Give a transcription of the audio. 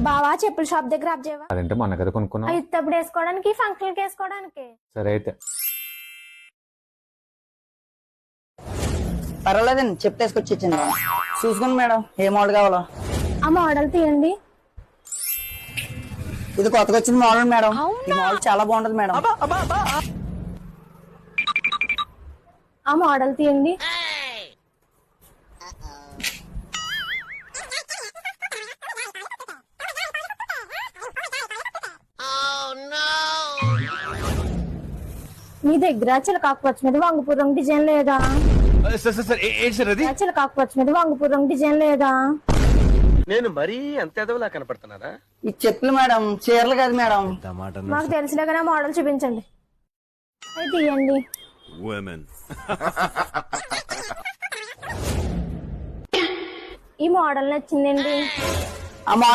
బావా చెప్పుల షాప్ దగ్గర ఆప్ చేయవా? అదంటే మొన్న కదా కొనుక్కున్నా. ఇత్తప్పుడు వేసుకోవడానికి ఫంక్షన్ వేసుకోవడానికి. సరే అయితే పర్వాలేదండి చెప్తేసుకొచ్చి ఇచ్చింది చూసుకోండి మేడం ఏ మోడల్ కావాలో. ఆ మోడల్ తీయండి. ఇది కొత్తగా వచ్చిన మోడల్ మేడం. ఈ మోడల్ చాలా బాగుంటది మేడం. ఆ మోడల్ తీయండి. మీ దగ్గర చిలకాకుపచ్చ మీద వంగపురం డిజైన్ లేదా? చిలకాకుపచ్చ మీద వంగపురం డిజైన్ లేదా? నేను మరీ అంత ఎదవలా కనపడుతున్నారా? ఈ చెప్పులు మేడం చీరలు కాదు మేడం. మాకు తెలిసినా కానీ మోడల్ చూపించండి. అది తీయండి. ఈ మోడల్ నచ్చిందండి. ఆ